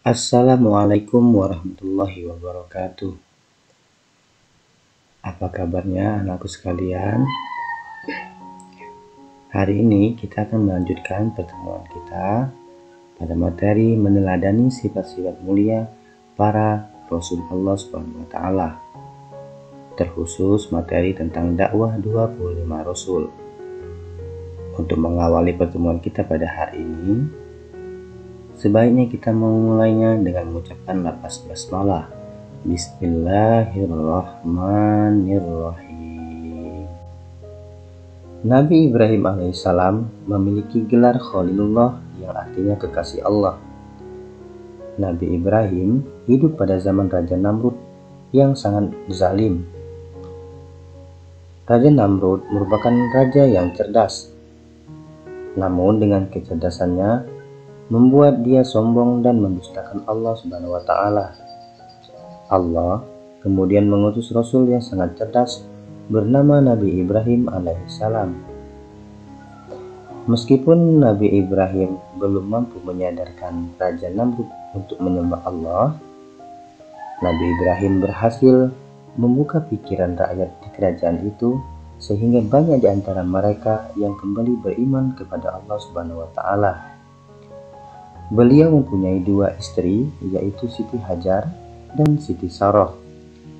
Assalamualaikum warahmatullahi wabarakatuh. Apa kabarnya anakku sekalian? Hari ini kita akan melanjutkan pertemuan kita pada materi meneladani sifat-sifat mulia para Rasul Allah SWT, terkhusus materi tentang dakwah 25 Rasul. Untuk mengawali pertemuan kita pada hari ini, sebaiknya kita memulainya dengan mengucapkan lafaz basmalah. Bismillahirrahmanirrahim. Nabi Ibrahim alaihissalam memiliki gelar Khalilullah yang artinya kekasih Allah. Nabi Ibrahim hidup pada zaman Raja Namrud yang sangat zalim. Raja Namrud merupakan raja yang cerdas. Namun dengan kecerdasannya membuat dia sombong dan mendustakan Allah Subhanahu wa Ta'ala. Allah kemudian mengutus Rasul yang sangat cerdas bernama Nabi Ibrahim alaihissalam. Meskipun Nabi Ibrahim belum mampu menyadarkan Raja Namrud untuk menyembah Allah, Nabi Ibrahim berhasil membuka pikiran rakyat di kerajaan itu sehingga banyak di antara mereka yang kembali beriman kepada Allah Subhanahu wa Ta'ala. Beliau mempunyai dua istri, yaitu Siti Hajar dan Siti Saroh.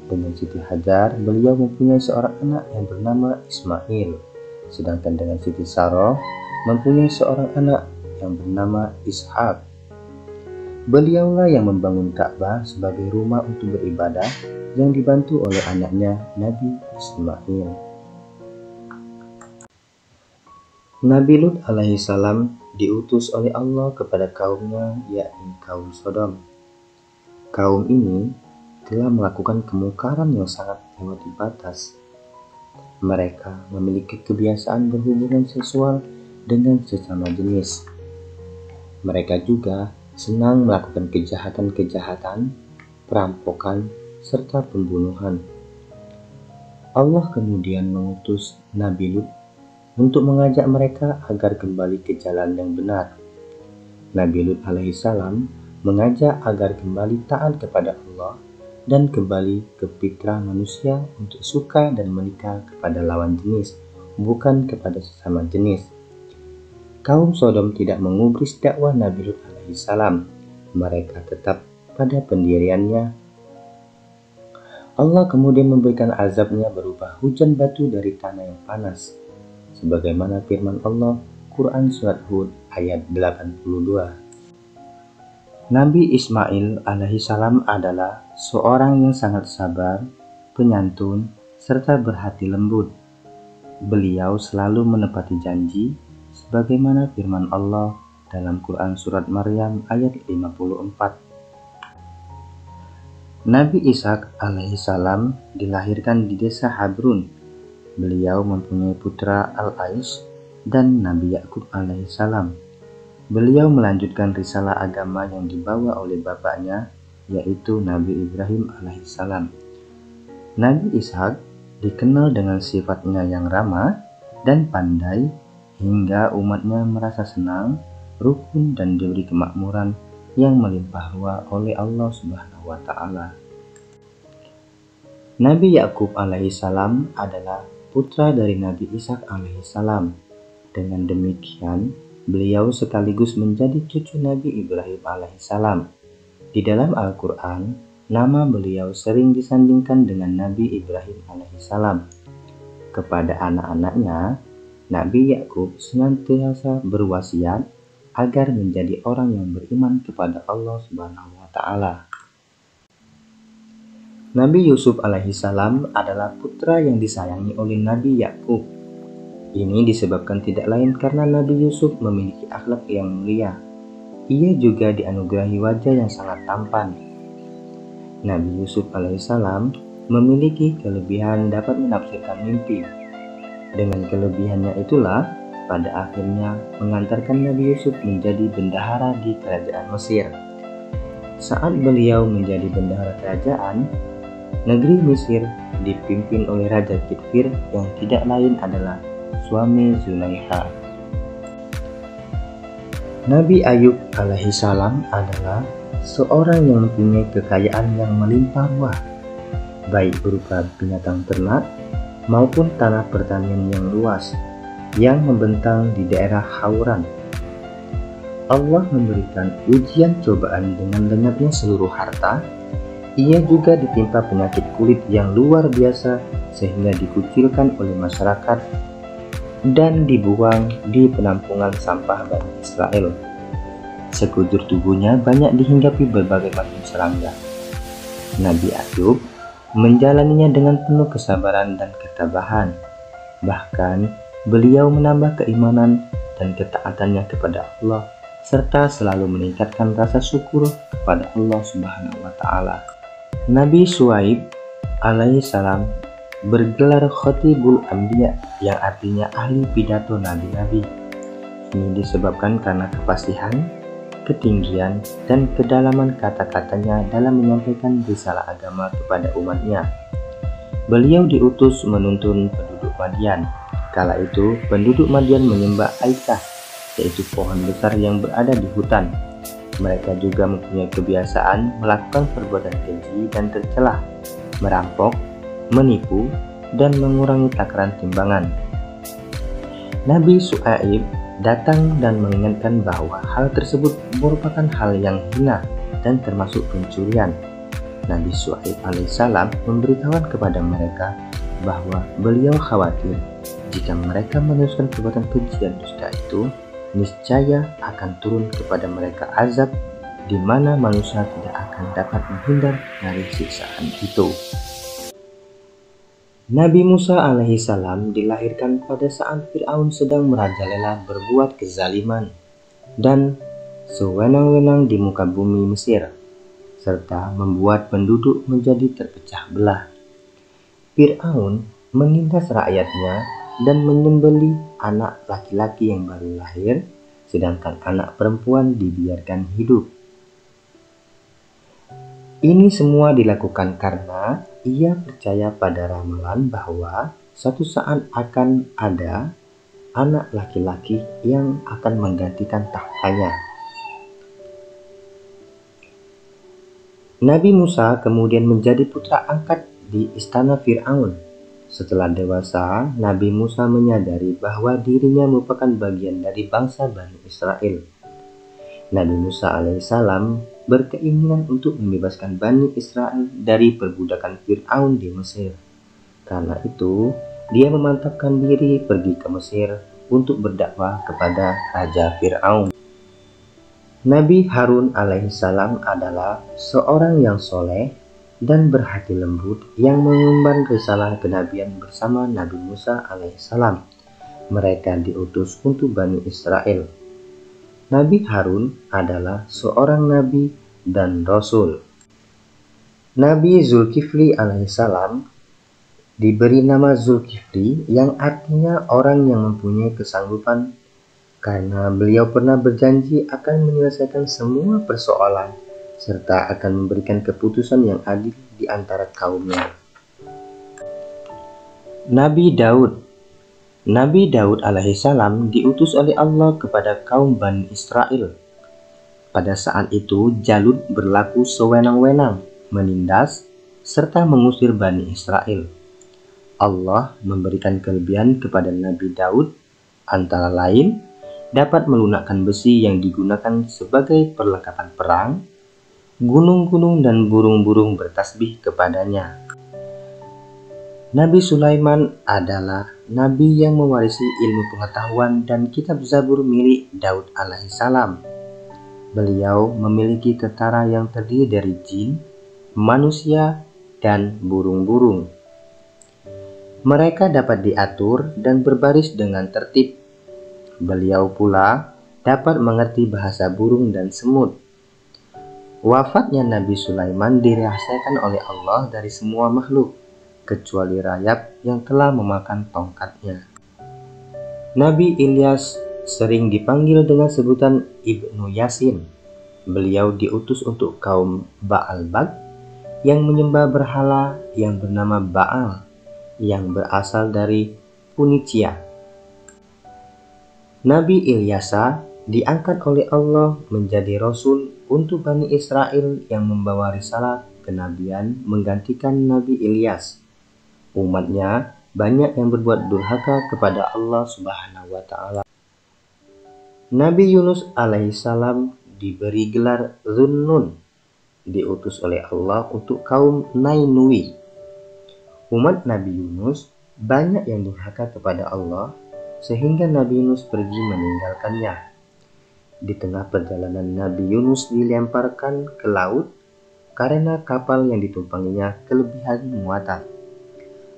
Dengan Siti Hajar, beliau mempunyai seorang anak yang bernama Ismail, sedangkan dengan Siti Saroh mempunyai seorang anak yang bernama Ishak. Beliaulah yang membangun Ka'bah sebagai rumah untuk beribadah yang dibantu oleh anaknya Nabi Ismail. Nabi Lut alaihissalam diutus oleh Allah kepada kaumnya, yakni kaum Sodom. Kaum ini telah melakukan kemungkaran yang sangat melewati batas. Mereka memiliki kebiasaan berhubungan seksual dengan sesama jenis. Mereka juga senang melakukan kejahatan-kejahatan, perampokan, serta pembunuhan. Allah kemudian mengutus Nabi Lut untuk mengajak mereka agar kembali ke jalan yang benar. Nabi Lut alaihissalam mengajak agar kembali taat kepada Allah dan kembali ke fitrah manusia untuk suka dan menikah kepada lawan jenis, bukan kepada sesama jenis. Kaum Sodom tidak mengubris dakwah Nabi Lut alaihissalam. Mereka tetap pada pendiriannya. Allah kemudian memberikan azabnya berupa hujan batu dari tanah yang panas, sebagaimana firman Allah Quran Surat Hud ayat 82. Nabi Ismail alaihissalam adalah seorang yang sangat sabar, penyantun, serta berhati lembut. Beliau selalu menepati janji, sebagaimana firman Allah dalam Quran Surat Maryam ayat 54. Nabi Ishak alaihissalam dilahirkan di desa Habrun. Beliau mempunyai putra Al-Aish dan Nabi Yakub alaihissalam. Beliau melanjutkan risalah agama yang dibawa oleh bapaknya, yaitu Nabi Ibrahim alaihissalam. Nabi Ishak dikenal dengan sifatnya yang ramah dan pandai, hingga umatnya merasa senang, rukun, dan diberi kemakmuran yang melimpah ruah oleh Allah Subhanahu wa Ta'ala. Nabi Yakub alaihissalam adalah putra dari Nabi Ishak alaihissalam. Dengan demikian, beliau sekaligus menjadi cucu Nabi Ibrahim alaihissalam. Di dalam Al-Quran, nama beliau sering disandingkan dengan Nabi Ibrahim alaihissalam. Kepada anak-anaknya, Nabi Yakub senantiasa berwasiat agar menjadi orang yang beriman kepada Allah Subhanahu wa Ta'ala. Nabi Yusuf alaihissalam adalah putra yang disayangi oleh Nabi Yakub. Ini disebabkan tidak lain karena Nabi Yusuf memiliki akhlak yang mulia. Ia juga dianugerahi wajah yang sangat tampan. Nabi Yusuf alaihissalam memiliki kelebihan dapat menafsirkan mimpi. Dengan kelebihannya itulah pada akhirnya mengantarkan Nabi Yusuf menjadi bendahara di kerajaan Mesir. Saat beliau menjadi bendahara kerajaan, negeri Mesir dipimpin oleh Raja Kitfir yang tidak lain adalah suami Zulaikha. Nabi Ayub alaihissalam adalah seorang yang mempunyai kekayaan yang melimpah ruah, baik berupa binatang ternak maupun tanah pertanian yang luas yang membentang di daerah Hauran. Allah memberikan ujian cobaan dengan lenyapnya seluruh harta. Ia juga ditimpa penyakit kulit yang luar biasa sehingga dikucilkan oleh masyarakat dan dibuang di penampungan sampah Bani Israel. Sekujur tubuhnya banyak dihinggapi berbagai macam serangga. Nabi Ayub menjalaninya dengan penuh kesabaran dan ketabahan. Bahkan beliau menambah keimanan dan ketaatannya kepada Allah serta selalu meningkatkan rasa syukur kepada Allah Subhanahu wa taala. Nabi Syuaib alaihissalam bergelar Khatibul Anbiya yang artinya ahli pidato nabi-nabi. Ini disebabkan karena kefasihan, ketinggian, dan kedalaman kata-katanya dalam menyampaikan risalah agama kepada umatnya. Beliau diutus menuntun penduduk Madian. Kala itu penduduk Madian menyembah Aikah, yaitu pohon besar yang berada di hutan. Mereka juga mempunyai kebiasaan melakukan perbuatan keji dan tercela, merampok, menipu, dan mengurangi takaran timbangan. Nabi Syuaib datang dan mengingatkan bahwa hal tersebut merupakan hal yang hina dan termasuk pencurian. Nabi Syuaib alaihissalam memberitahukan kepada mereka bahwa beliau khawatir jika mereka meneruskan perbuatan keji dan dusta itu, niscaya akan turun kepada mereka azab di mana manusia tidak akan dapat menghindar dari siksaan itu. Nabi Musa alaihissalam dilahirkan pada saat Fir'aun sedang merajalela berbuat kezaliman dan sewenang-wenang di muka bumi Mesir, serta membuat penduduk menjadi terpecah belah. Fir'aun menindas rakyatnya dan menyembelih anak laki-laki yang baru lahir, sedangkan anak perempuan dibiarkan hidup. Ini semua dilakukan karena ia percaya pada ramalan bahwa suatu saat akan ada anak laki-laki yang akan menggantikan tahtanya. Nabi Musa kemudian menjadi putra angkat di istana Fir'aun. Setelah dewasa, Nabi Musa menyadari bahwa dirinya merupakan bagian dari bangsa Bani Israel. Nabi Musa alaihissalam berkeinginan untuk membebaskan Bani Israel dari perbudakan Fir'aun di Mesir. Karena itu, dia memantapkan diri pergi ke Mesir untuk berdakwah kepada Raja Fir'aun. Nabi Harun alaihissalam adalah seorang yang soleh dan berhati lembut yang mengemban risalah kenabian bersama Nabi Musa alaihissalam. Mereka diutus untuk Bani Israel. Nabi Harun adalah seorang nabi dan rasul. Nabi Zulkifli alaihissalam diberi nama Zulkifli yang artinya orang yang mempunyai kesanggupan karena beliau pernah berjanji akan menyelesaikan semua persoalan serta akan memberikan keputusan yang adil di antara kaumnya. Nabi Daud alaihissalam diutus oleh Allah kepada kaum Bani Israel. Pada saat itu Jalut berlaku sewenang-wenang, menindas, serta mengusir Bani Israel. Allah memberikan kelebihan kepada Nabi Daud, antara lain dapat melunakkan besi yang digunakan sebagai perlengkapan perang. Gunung-gunung dan burung-burung bertasbih kepadanya. Nabi Sulaiman adalah nabi yang mewarisi ilmu pengetahuan dan kitab Zabur milik Daud alaihissalam. Beliau memiliki tentara yang terdiri dari jin, manusia, dan burung-burung. Mereka dapat diatur dan berbaris dengan tertib. Beliau pula dapat mengerti bahasa burung dan semut. Wafatnya Nabi Sulaiman dirahasiakan oleh Allah dari semua makhluk, kecuali rayap yang telah memakan tongkatnya. Nabi Ilyas sering dipanggil dengan sebutan Ibnu Yasin. Beliau diutus untuk kaum Ba'al-Bag yang menyembah berhala yang bernama Baal, yang berasal dari Phoenicia. Nabi Ilyasa diangkat oleh Allah menjadi Rasul untuk Bani Israel yang membawa risalah kenabian menggantikan Nabi Ilyas. Umatnya banyak yang berbuat durhaka kepada Allah Subhanahu wa Ta'ala. Nabi Yunus alaihissalam diberi gelar Zunnun, diutus oleh Allah untuk kaum Nainui. Umat Nabi Yunus banyak yang durhaka kepada Allah sehingga Nabi Yunus pergi meninggalkannya. Di tengah perjalanan Nabi Yunus dilemparkan ke laut karena kapal yang ditumpanginya kelebihan muatan.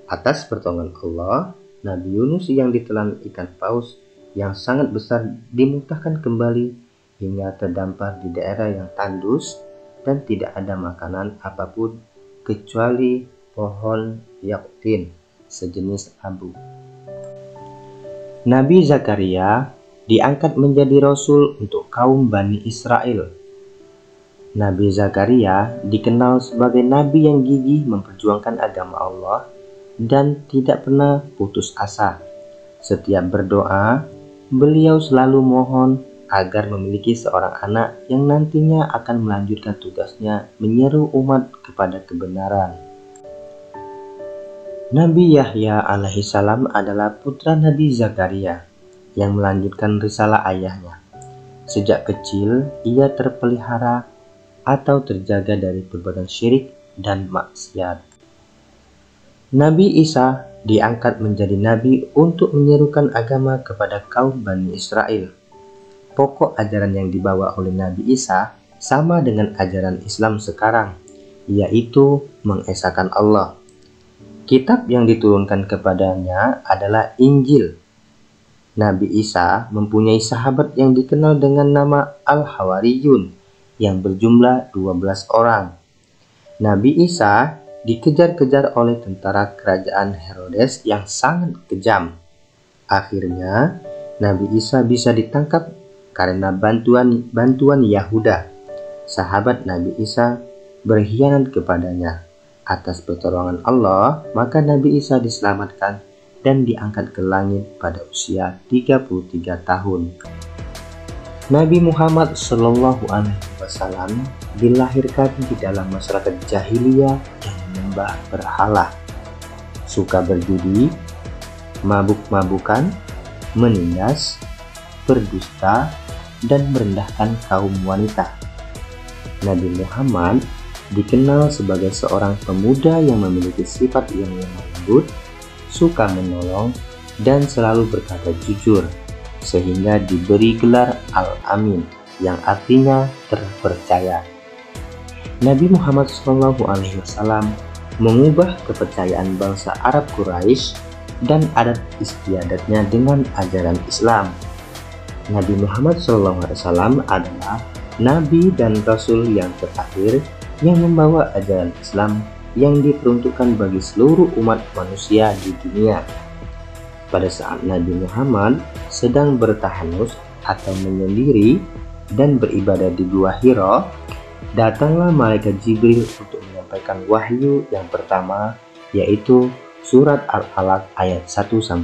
Atas pertolongan Allah, Nabi Yunus yang ditelan ikan paus yang sangat besar dimuntahkan kembali hingga terdampar di daerah yang tandus dan tidak ada makanan apapun kecuali pohon yaktin sejenis abu. Nabi Zakaria diangkat menjadi Rasul untuk kaum Bani Israel. Nabi Zakaria dikenal sebagai Nabi yang gigih memperjuangkan agama Allah dan tidak pernah putus asa. Setiap berdoa, beliau selalu mohon agar memiliki seorang anak yang nantinya akan melanjutkan tugasnya menyeru umat kepada kebenaran. Nabi Yahya alaihissalam adalah putra Nabi Zakaria yang melanjutkan risalah ayahnya. Sejak kecil, ia terpelihara atau terjaga dari perbuatan syirik dan maksiat. Nabi Isa diangkat menjadi nabi untuk menyerukan agama kepada kaum Bani Israel. Pokok ajaran yang dibawa oleh Nabi Isa sama dengan ajaran Islam sekarang, yaitu mengesahkan Allah. Kitab yang diturunkan kepadanya adalah Injil. Nabi Isa mempunyai sahabat yang dikenal dengan nama Al-Hawariyun yang berjumlah 12 orang. Nabi Isa dikejar-kejar oleh tentara kerajaan Herodes yang sangat kejam. Akhirnya, Nabi Isa bisa ditangkap karena bantuan Yahuda. Sahabat Nabi Isa berkhianat kepadanya. Atas pertolongan Allah, maka Nabi Isa diselamatkan dan diangkat ke langit pada usia 33 tahun. Nabi Muhammad SAW dilahirkan di dalam masyarakat jahiliyah yang menyembah berhala, suka berjudi, mabuk-mabukan, menindas, berdusta, dan merendahkan kaum wanita. Nabi Muhammad dikenal sebagai seorang pemuda yang memiliki sifat yang lembut, suka menolong, dan selalu berkata jujur, sehingga diberi gelar Al-Amin yang artinya terpercaya. Nabi Muhammad SAW mengubah kepercayaan bangsa Arab Quraisy dan adat istiadatnya dengan ajaran Islam. Nabi Muhammad SAW adalah Nabi dan Rasul yang terakhir yang membawa ajaran Islam yang diperuntukkan bagi seluruh umat manusia di dunia. Pada saat Nabi Muhammad sedang bertahanus atau menyendiri dan beribadah di Gua Hira, datanglah malaikat Jibril untuk menyampaikan wahyu yang pertama, yaitu surat Al-Alaq ayat 1-5